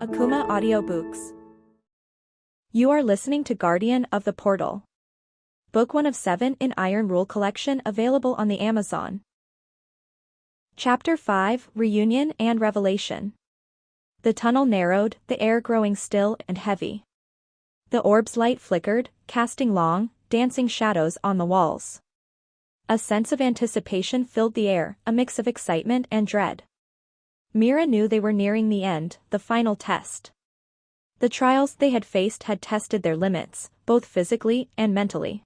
Akumah Audiobooks. You are listening to Guardian of the Portal. Book 1 of 7 in Iron Rule Collection, available on the Amazon. Chapter 5, Reunion and Revelation. The tunnel narrowed, the air growing still and heavy. The orb's light flickered, casting long, dancing shadows on the walls. A sense of anticipation filled the air, a mix of excitement and dread. Mira knew they were nearing the end, the final test. The trials they had faced had tested their limits, both physically and mentally.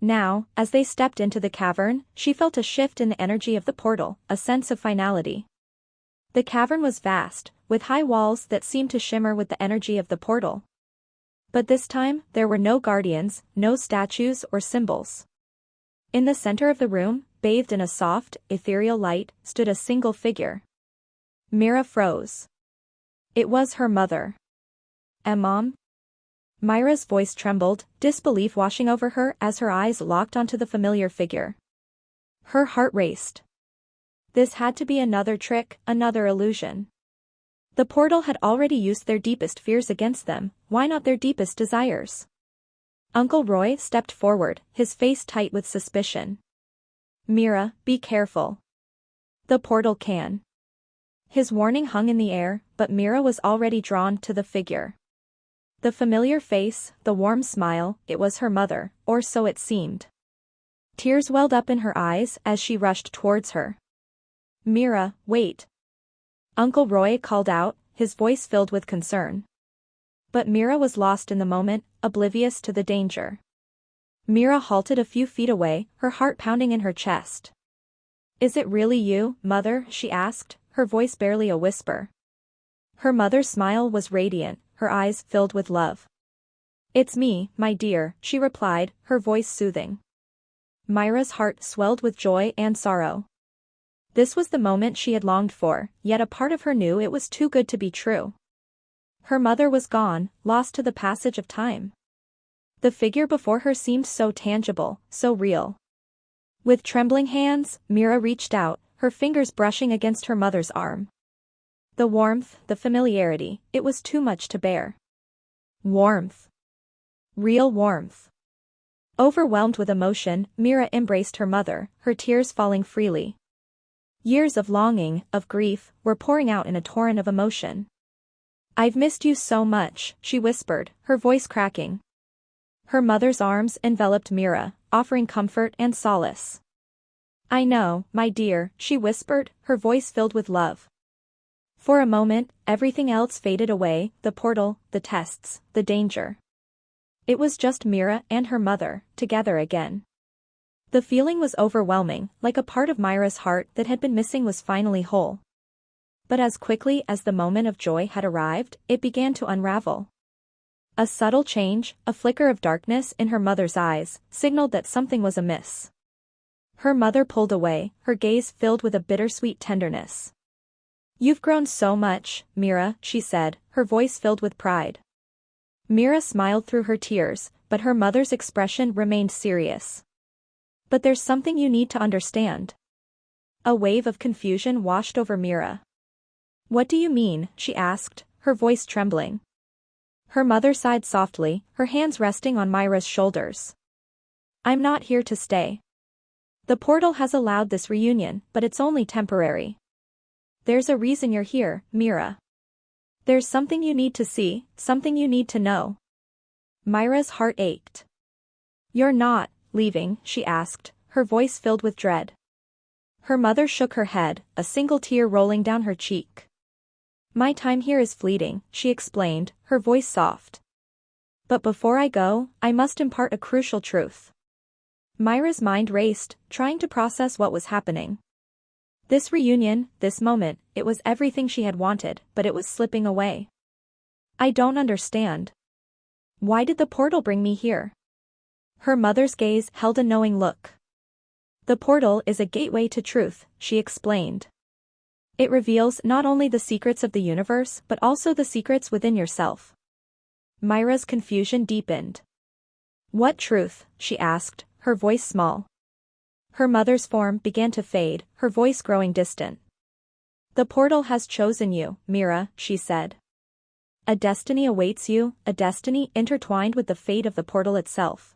Now, as they stepped into the cavern, she felt a shift in the energy of the portal, a sense of finality. The cavern was vast, with high walls that seemed to shimmer with the energy of the portal. But this time, there were no guardians, no statues or symbols. In the center of the room, bathed in a soft, ethereal light, stood a single figure. Mira froze. It was her mother. Mom? Mira's voice trembled, disbelief washing over her as her eyes locked onto the familiar figure. Her heart raced. This had to be another trick, another illusion. The portal had already used their deepest fears against them, why not their deepest desires? Uncle Roy stepped forward, his face tight with suspicion. Mira, be careful. The portal can. His warning hung in the air, but Mira was already drawn to the figure. The familiar face, the warm smile, it was her mother, or so it seemed. Tears welled up in her eyes as she rushed towards her. Mira, wait. Uncle Roy called out, his voice filled with concern. But Mira was lost in the moment, oblivious to the danger. Mira halted a few feet away, her heart pounding in her chest. Is it really you, Mother? She asked, her voice barely a whisper. Her mother's smile was radiant, her eyes filled with love. It's me, my dear, she replied, her voice soothing. Mira's heart swelled with joy and sorrow. This was the moment she had longed for, yet a part of her knew it was too good to be true. Her mother was gone, lost to the passage of time. The figure before her seemed so tangible, so real. With trembling hands, Mira reached out, her fingers brushing against her mother's arm. The warmth, the familiarity, it was too much to bear. Warmth. Real warmth. Overwhelmed with emotion, Mira embraced her mother, her tears falling freely. Years of longing, of grief, were pouring out in a torrent of emotion. I've missed you so much, she whispered, her voice cracking. Her mother's arms enveloped Mira, offering comfort and solace. I know, my dear, she whispered, her voice filled with love. For a moment, everything else faded away, the portal, the tests, the danger. It was just Mira and her mother, together again. The feeling was overwhelming, like a part of Mira's heart that had been missing was finally whole. But as quickly as the moment of joy had arrived, it began to unravel. A subtle change, a flicker of darkness in her mother's eyes, signaled that something was amiss. Her mother pulled away, her gaze filled with a bittersweet tenderness. You've grown so much, Mira, she said, her voice filled with pride. Mira smiled through her tears, but her mother's expression remained serious. But there's something you need to understand. A wave of confusion washed over Mira. What do you mean? She asked, her voice trembling. Her mother sighed softly, her hands resting on Mira's shoulders. I'm not here to stay. The portal has allowed this reunion, but it's only temporary. There's a reason you're here, Mira. There's something you need to see, something you need to know. Mira's heart ached. You're not leaving, she asked, her voice filled with dread. Her mother shook her head, a single tear rolling down her cheek. My time here is fleeting, she explained, her voice soft. But before I go, I must impart a crucial truth. Mira's mind raced, trying to process what was happening. This reunion, this moment, it was everything she had wanted, but it was slipping away. I don't understand. Why did the portal bring me here? Her mother's gaze held a knowing look. The portal is a gateway to truth, she explained. It reveals not only the secrets of the universe but also the secrets within yourself. Mira's confusion deepened. What truth? She asked, her voice small. Her mother's form began to fade, her voice growing distant. The portal has chosen you, Mira, she said. A destiny awaits you, a destiny intertwined with the fate of the portal itself.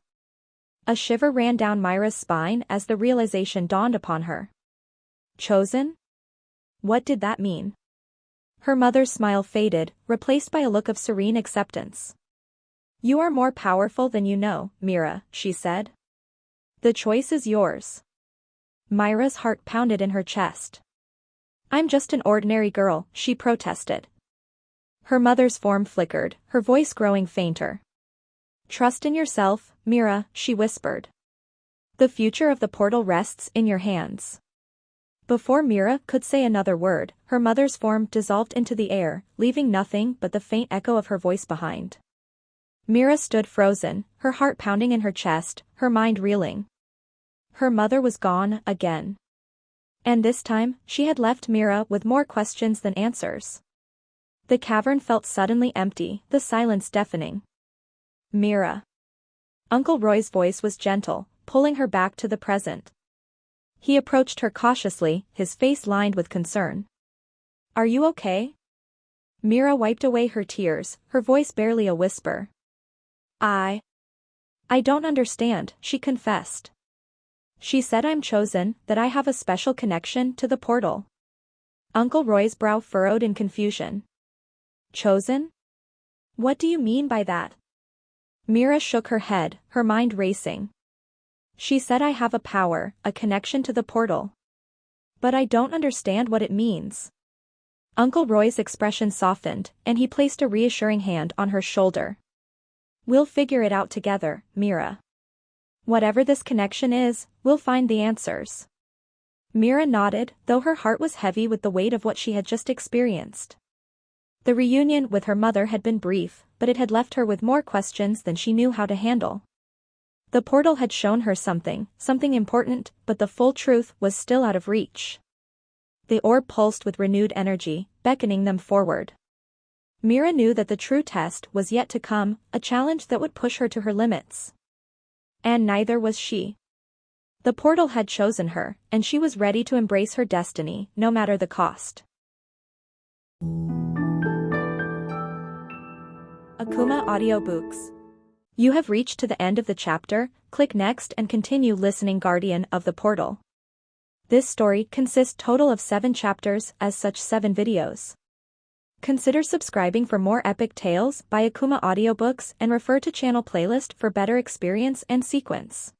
A shiver ran down Mira's spine as the realization dawned upon her. Chosen? What did that mean? Her mother's smile faded, replaced by a look of serene acceptance. You are more powerful than you know, Mira, she said. The choice is yours. Mira's heart pounded in her chest. I'm just an ordinary girl, she protested. Her mother's form flickered, her voice growing fainter. Trust in yourself, Mira, she whispered. The future of the portal rests in your hands. Before Mira could say another word, her mother's form dissolved into the air, leaving nothing but the faint echo of her voice behind. Mira stood frozen, her heart pounding in her chest, her mind reeling. Her mother was gone again. And this time, she had left Mira with more questions than answers. The cavern felt suddenly empty, the silence deafening. Mira. Uncle Roy's voice was gentle, pulling her back to the present. He approached her cautiously, his face lined with concern. Are you okay? Mira wiped away her tears, her voice barely a whisper. I don't understand, she confessed. She said I'm chosen, that I have a special connection to the portal. Uncle Roy's brow furrowed in confusion. Chosen? What do you mean by that? Mira shook her head, her mind racing. She said I have a power, a connection to the portal. But I don't understand what it means. Uncle Roy's expression softened, and he placed a reassuring hand on her shoulder. We'll figure it out together, Mira. Whatever this connection is, we'll find the answers. Mira nodded, though her heart was heavy with the weight of what she had just experienced. The reunion with her mother had been brief, but it had left her with more questions than she knew how to handle. The portal had shown her something important, but the full truth was still out of reach. The orb pulsed with renewed energy, beckoning them forward. Mira knew that the true test was yet to come, a challenge that would push her to her limits. And neither was she. The portal had chosen her, and she was ready to embrace her destiny, no matter the cost. Akumah Audiobooks. You have reached to the end of the chapter. Click next and continue listening. Guardian of the Portal. This story consists total of 7 chapters, as such 7 videos. Consider subscribing for more epic tales by Akumah Audiobooks and refer to channel playlist for better experience and sequence.